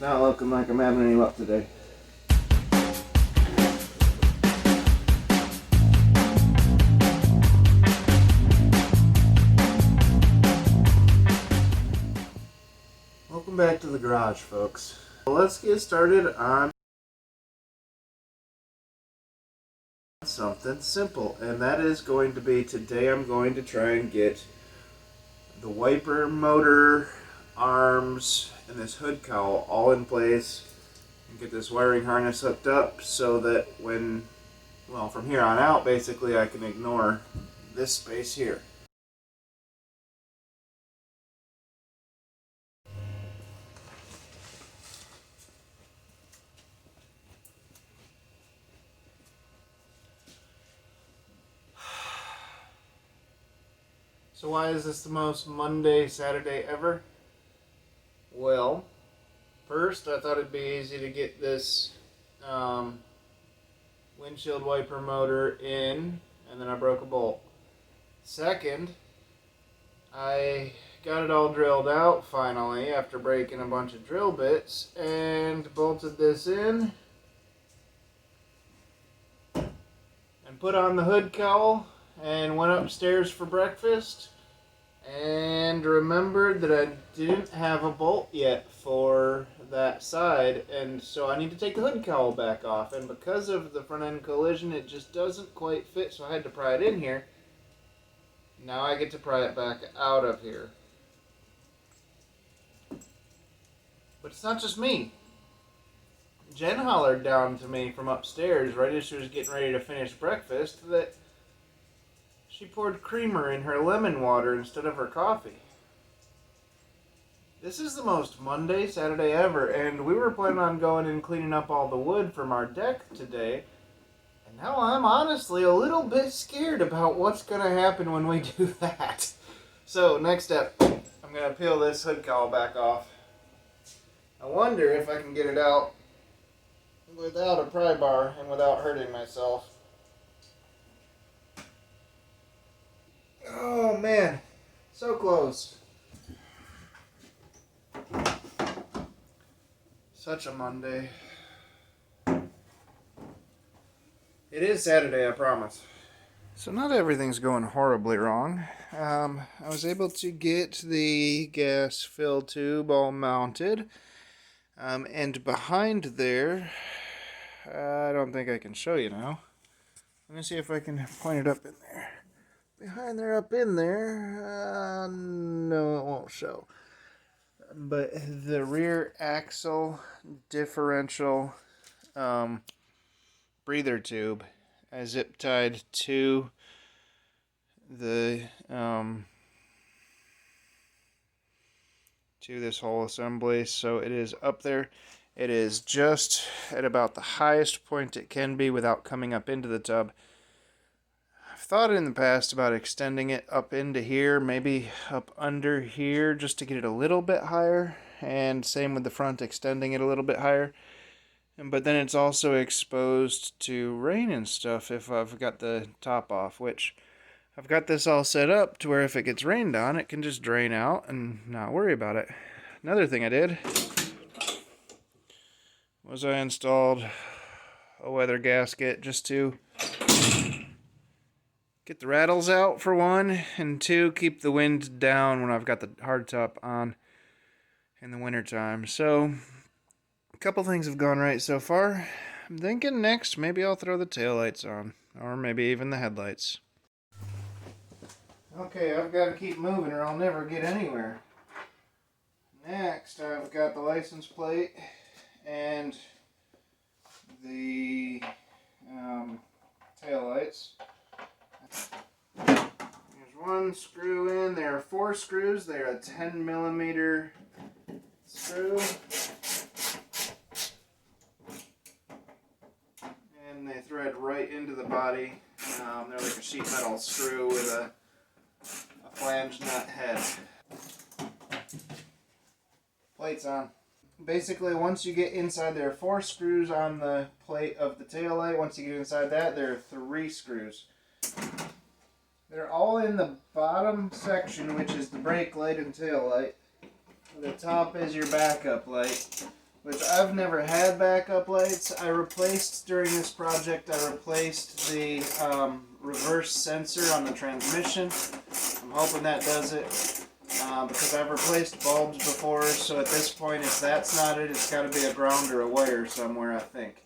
not looking like I'm having any luck today. Welcome back to the garage, folks. Let's get started on something simple, and that is going to be today I'm going to try and get the wiper motor, arms, and this hood cowl all in place and get this wiring harness hooked up so that from here on out, basically I can ignore this space here. So why is this the most Monday Saturday ever? Well, first I thought it'd be easy to get this windshield wiper motor in, and then I broke a bolt. Second, I got it all drilled out finally after breaking a bunch of drill bits and bolted this in and put on the hood cowl and went upstairs for breakfast and remembered that I didn't have a bolt yet for that side, and so I need to take the hood cowl back off, and because of the front end collision it just doesn't quite fit, so I had to pry it in here. Now I get to pry it back out of here. But it's not just me. Jen hollered down to me from upstairs right as she was getting ready to finish breakfast that she poured creamer in her lemon water instead of her coffee. This is the most Monday Saturday ever, and we were planning on going and cleaning up all the wood from our deck today, and now I'm honestly a little bit scared about what's going to happen when we do that. So next step, I'm going to peel this hood cowl back off. I wonder if I can get it out without a pry bar and without hurting myself. Oh man, so close. Such a Monday. It is Saturday, I promise. So not everything's going horribly wrong. I was able to get the gas fill tube all mounted. And behind there, I don't think I can show you now. Let me see if I can point it up in there. Behind there, up in there, no, it won't show. But the rear axle differential breather tube I zip tied to the to this whole assembly, so it is up there. It is just at about the highest point it can be without coming up into the tub. I've thought in the past about extending it up into here, maybe up under here, just to get it a little bit higher, and same with the front, extending it a little bit higher. But then it's also exposed to rain and stuff if I've got the top off, which I've got this all set up to where if it gets rained on, it can just drain out and not worry about it. Another thing I did was I installed a weather gasket just to get the rattles out for one, and two, keep the wind down when I've got the hardtop on in the wintertime. So a couple things have gone right so far. I'm thinking next maybe I'll throw the taillights on, or maybe even the headlights. Okay, I've got to keep moving or I'll never get anywhere. Next, I've got the license plate and the taillights. There's one screw in. There are 4 screws. They're a 10mm screw. And they thread right into the body. They're like a sheet metal screw with a flange nut head. Plates on. Basically, once you get inside, there are 4 screws on the plate of the taillight. Once you get inside that, there are 3 screws. They're all in the bottom section, which is the brake light and tail light. The top is your backup light. which I've never had backup lights. I replaced, during this project, I replaced the reverse sensor on the transmission. I'm hoping that does it, because I've replaced bulbs before, so at this point, if that's not it, it's got to be a ground or a wire somewhere, I think.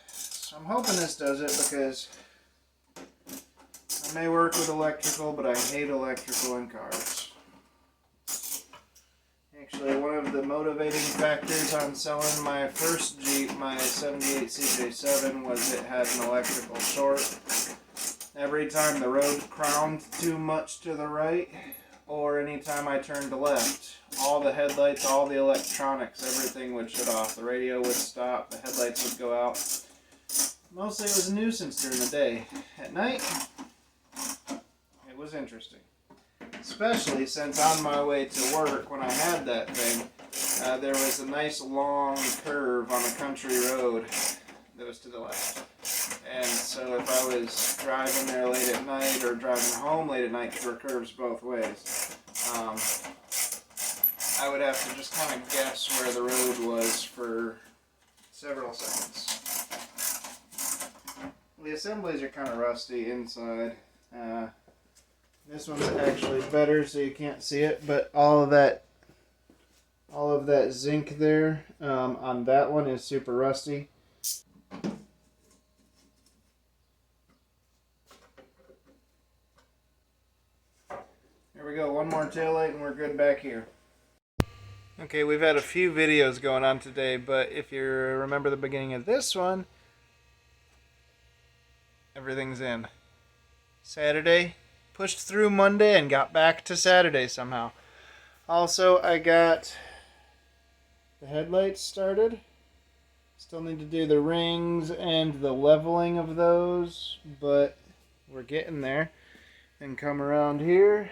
So I'm hoping this does it, because I may work with electrical, but I hate electrical in cars. Actually, one of the motivating factors on selling my first Jeep, my 78 CJ7, was it had an electrical short. Every time the road crowned too much to the right, or anytime I turned left, all the headlights, all the electronics, everything would shut off. The radio would stop, the headlights would go out. Mostly it was a nuisance during the day. At night, it was interesting. Especially since on my way to work, when I had that thing, there was a nice long curve on a country road that was to the left. And so if I was driving there late at night or driving home late at night, because there were curves both ways, I would have to just kind of guess where the road was for several seconds. The assemblies are kind of rusty inside. This one's actually better, so you can't see it, but all of that zinc there on that one is super rusty. There we go, one more taillight and we're good back here. Okay, we've had a few videos going on today, but if you remember the beginning of this one, everything's in. Saturday, pushed through Monday and got back to Saturday somehow. Also, I got the headlights started. Still need to do the rings and the leveling of those, but we're getting there. And come around here.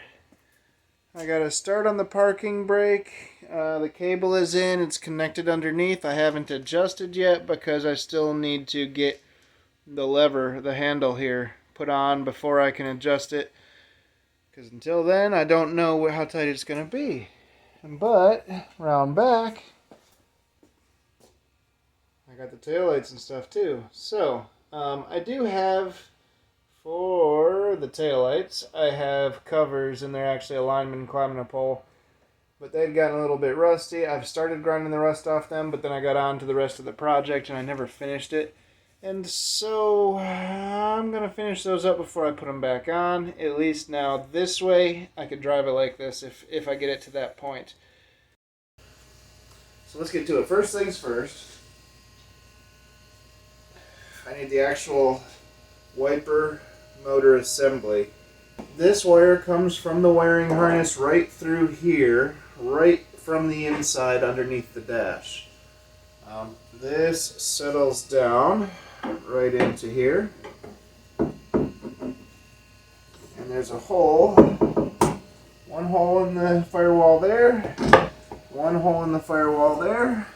I got to start on the parking brake. The cable is in. It's connected underneath. I haven't adjusted yet because I still need to get the lever, the handle here, put on before I can adjust it. Because until then, I don't know how tight it's going to be. But, round back, I got the taillights and stuff too. So, I do have, for the taillights, I have covers, and they're actually a lineman climbing a pole. But they'd gotten a little bit rusty. I've started grinding the rust off them, but then I got on to the rest of the project, and I never finished it. And so, I'm going to finish those up before I put them back on. At least now this way, I could drive it like this if I get it to that point. So let's get to it. First things first. I need the actual wiper motor assembly. This wire comes from the wiring harness right through here, right from the inside underneath the dash. This settles down right into here, and there's a hole, one hole in the firewall there, one hole in the firewall there.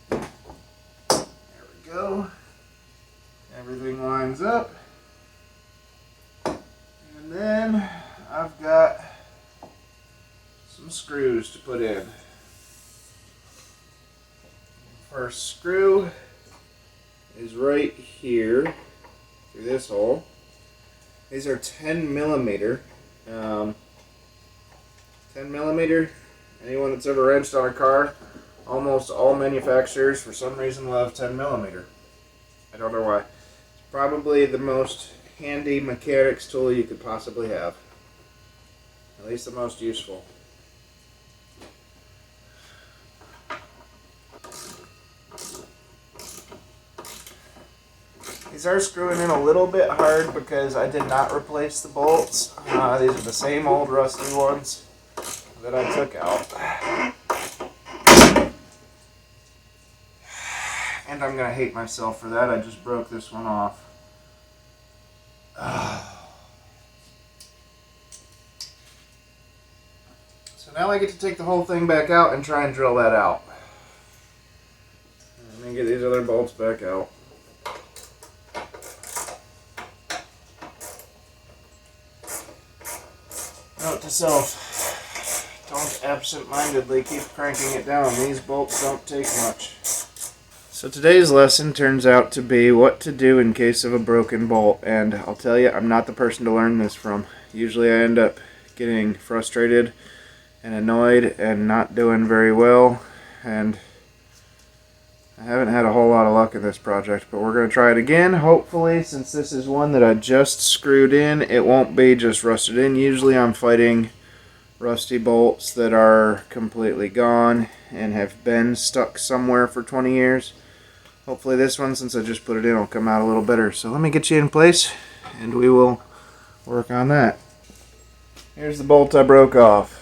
There we go. Everything lines up, and then I've got some screws to put in. First screw is right here through this hole. These are 10 millimeter. 10 millimeter. Anyone that's ever wrenched on a car, almost all manufacturers for some reason love 10 millimeter. I don't know why. It's probably the most handy mechanics tool you could possibly have. At least the most useful. These are screwing in a little bit hard because I did not replace the bolts. These are the same old rusty ones that I took out. And I'm going to hate myself for that. I just broke this one off. So now I get to take the whole thing back out and try and drill that out. Let me get these other bolts back out. Note to self, Don't absent-mindedly keep cranking it down. These bolts don't take much. So today's lesson turns out to be what to do in case of a broken bolt, and I'll tell you, I'm not the person to learn this from. Usually I end up getting frustrated and annoyed and not doing very well, and I haven't had a whole lot of luck in this project, but we're going to try it again. Hopefully, since this is one that I just screwed in, it won't be just rusted in. Usually I'm fighting rusty bolts that are completely gone and have been stuck somewhere for 20 years. Hopefully this one, since I just put it in, will come out a little better. So let me get you in place and we will work on that. Here's the bolt I broke off.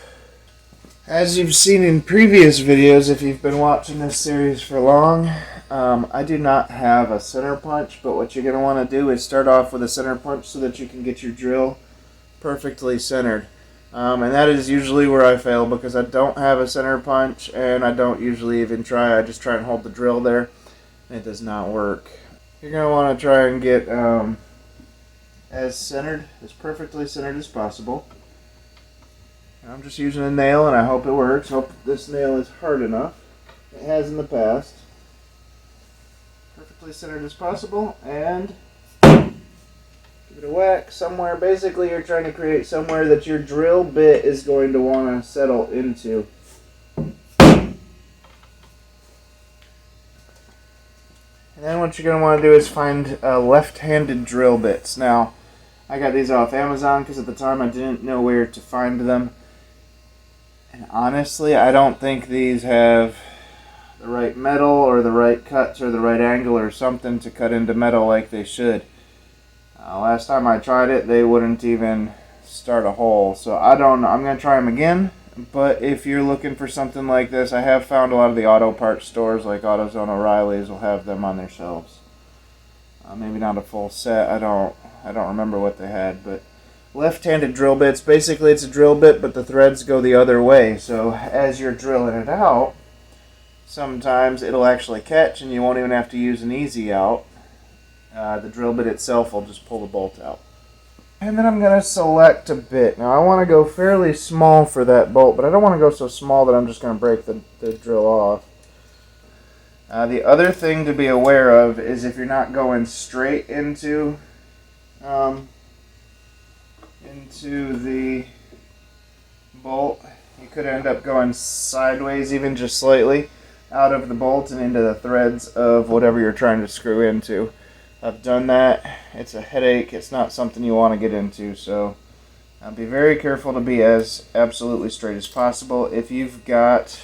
As you've seen in previous videos, if you've been watching this series for long, I do not have a center punch, but what you're going to want to do is start off with a center punch so that you can get your drill perfectly centered. And that is usually where I fail, because I don't have a center punch and I don't usually even try. I just try and hold the drill there. It does not work. You're going to want to try and get as perfectly centered as possible. I'm just using a nail and I hope it works. Hope this nail is hard enough. It has in the past. Perfectly centered as possible, and give it a whack somewhere. Basically, you're trying to create somewhere that your drill bit is going to want to settle into. And then what you're going to want to do is find left-handed drill bits. Now, I got these off Amazon because at the time I didn't know where to find them. And honestly, I don't think these have the right metal or the right cuts or the right angle or something to cut into metal like they should. Last time I tried it, they wouldn't even start a hole. So I don't know. I'm going to try them again. But if you're looking for something like this, I have found a lot of the auto parts stores like AutoZone, O'Reilly's will have them on their shelves. Maybe not a full set. I don't remember what they had, but left-handed drill bits. Basically, it's a drill bit, but the threads go the other way. So as you're drilling it out, sometimes it'll actually catch, and you won't even have to use an easy out. The drill bit itself will just pull the bolt out. And then I'm going to select a bit. Now I want to go fairly small for that bolt, but I don't want to go so small that I'm just going to break the drill off. The other thing to be aware of is if you're not going straight into the bolt, you could end up going sideways, even just slightly, out of the bolt and into the threads of whatever you're trying to screw into. I've done that. It's a headache. It's not something you want to get into, so be very careful to be as absolutely straight as possible. If you've got,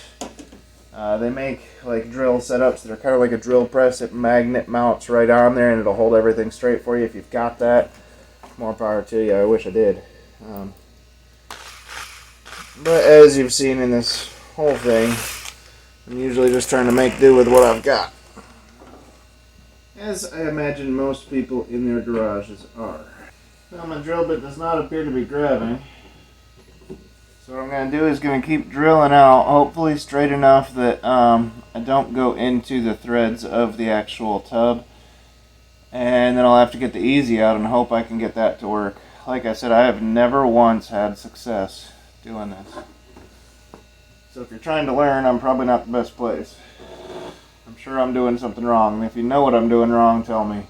they make like drill setups that are kind of like a drill press. It magnet mounts right on there and it'll hold everything straight for you. If you've got that, more power to you. I wish I did. But as you've seen in this whole thing, I'm usually just trying to make do with what I've got, as I imagine most people in their garages are. Now my drill bit does not appear to be grabbing, so what I'm going to do is going to keep drilling out, hopefully straight enough that I don't go into the threads of the actual tub, and then I'll have to get the easy out and hope I can get that to work. Like I said, I have never once had success doing this. So if you're trying to learn, I'm probably not the best place. I'm sure I'm doing something wrong, and if you know what I'm doing wrong, tell me.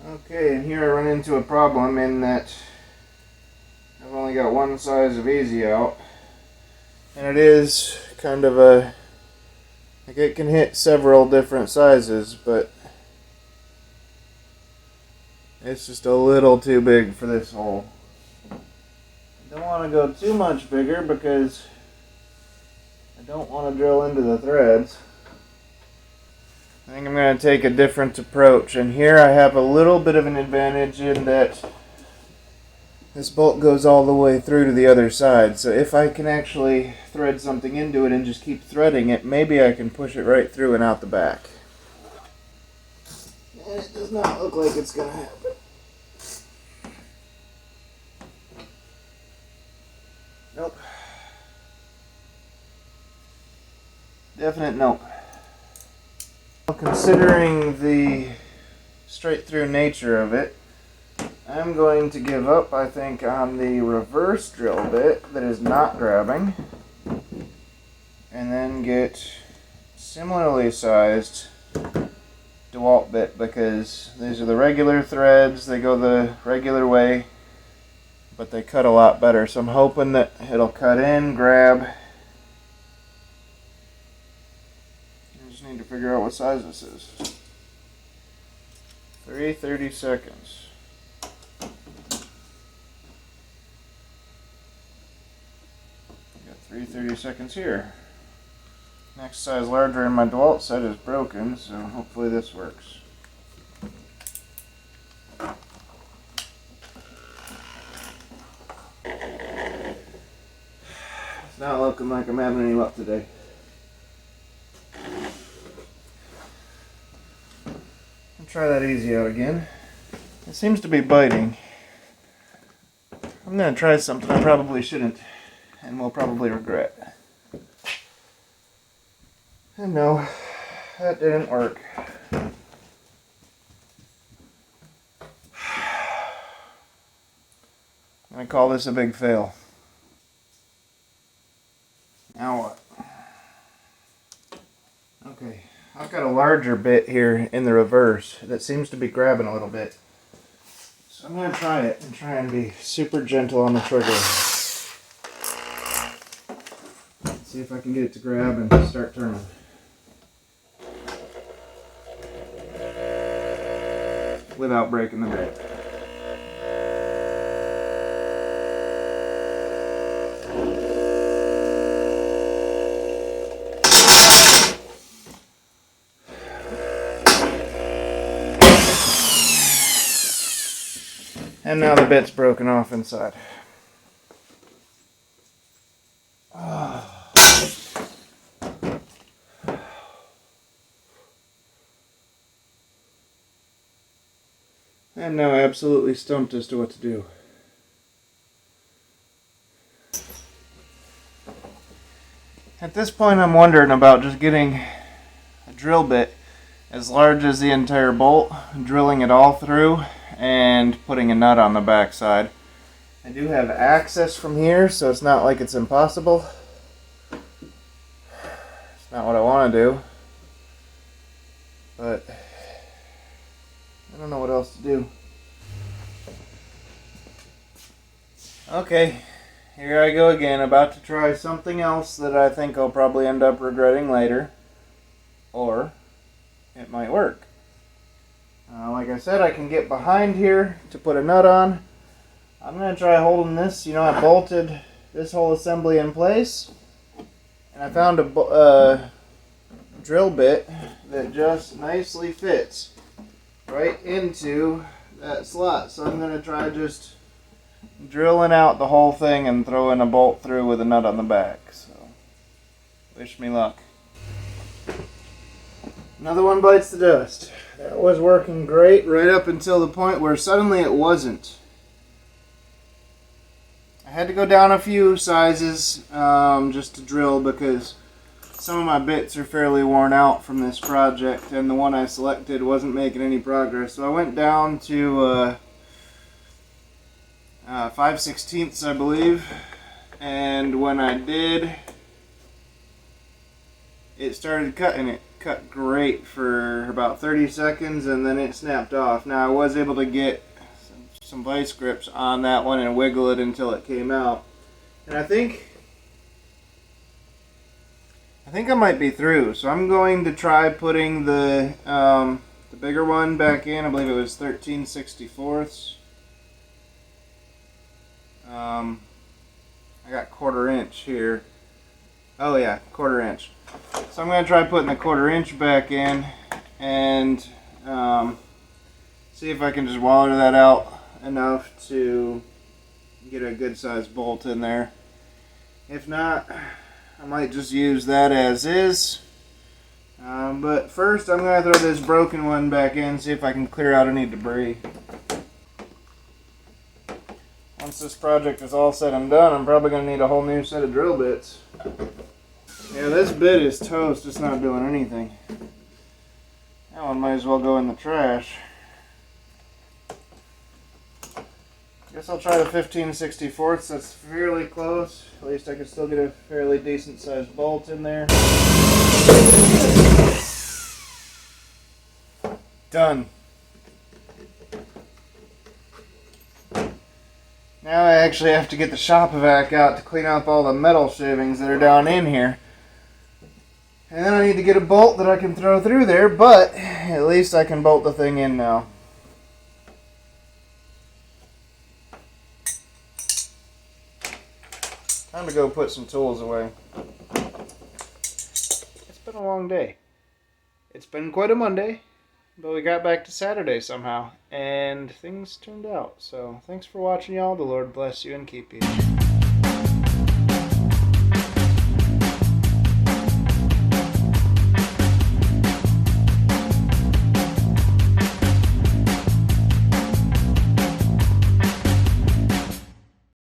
Okay, and here I run into a problem in that I've only got one size of easy out, and it is kind of a, like, it can hit several different sizes, but it's just a little too big for this hole. I don't want to go too much bigger because I don't want to drill into the threads. I think I'm going to take a different approach, and here I have a little bit of an advantage in that this bolt goes all the way through to the other side. So if I can actually thread something into it and just keep threading it, maybe I can push it right through and out the back. And it does not look like it's going to happen. Nope. Definite nope. Considering the straight through nature of it, I'm going to give up, I think, on the reverse drill bit that is not grabbing, and then get similarly sized DeWalt bit, because these are the regular threads. They go the regular way, but they cut a lot better. So I'm hoping that it'll cut in, grab. I just need to figure out what size this is. 3:30 seconds. Got 3:30 seconds here. Next size larger in my DeWalt set is broken, so hopefully this works. It's not looking like I'm having any luck today. I'll try that easy out again. It seems to be biting. I'm going to try something I probably shouldn't, and will probably regret. And no, that didn't work. I'm going to call this a big fail. Now what? Okay, I've got a larger bit here in the reverse that seems to be grabbing a little bit. So I'm going to try it and try and be super gentle on the trigger. See if I can get it to grab and start turning. Without breaking the bit. And now the bit's broken off inside. I'm now absolutely stumped as to what to do. At this point, I'm wondering about just getting a drill bit as large as the entire bolt, drilling it all through, and putting a nut on the back side. I do have access from here, so it's not like it's impossible. It's not what I want to do, but I don't know what else to do. Okay, here I go again, about to try something else that I think I'll probably end up regretting later. Or it might work. Like I said, I can get behind here to put a nut on. I'm going to try holding this. You know, I bolted this whole assembly in place. And I found a drill bit that just nicely fits right into that slot. So I'm going to try just drilling out the whole thing and throwing a bolt through with a nut on the back. So, wish me luck. Another one bites the dust. That was working great right up until the point where suddenly it wasn't. I had to go down a few sizes just to drill because some of my bits are fairly worn out from this project, and the one I selected wasn't making any progress. So I went down to 5/16, I believe, and when I did, it started cutting. It cut great for about 30 seconds and then it snapped off. Now I was able to get some vice grips on that one and wiggle it until it came out, and I think I might be through. So I'm going to try putting the bigger one back in. I believe it was 13/64. I got 1/4 inch here. Oh yeah, 1/4 inch. So I'm going to try putting the 1/4 inch back in and see if I can just water that out enough to get a good sized bolt in there. If not, I might just use that as is. But first I'm going to throw this broken one back in, see if I can clear out any debris. Once this project is all said and done, I'm probably going to need a whole new set of drill bits. Yeah, this bit is toast. It's not doing anything. That one might as well go in the trash. Guess I'll try the 15/64. That's fairly close. At least I can still get a fairly decent sized bolt in there. Done. Now I actually have to get the shop vac out to clean up all the metal shavings that are down in here. And then I need to get a bolt that I can throw through there, but at least I can bolt the thing in now. Time to go put some tools away. It's been a long day. It's been quite a Monday, but we got back to Saturday somehow, and things turned out. So thanks for watching, y'all. The Lord bless you and keep you.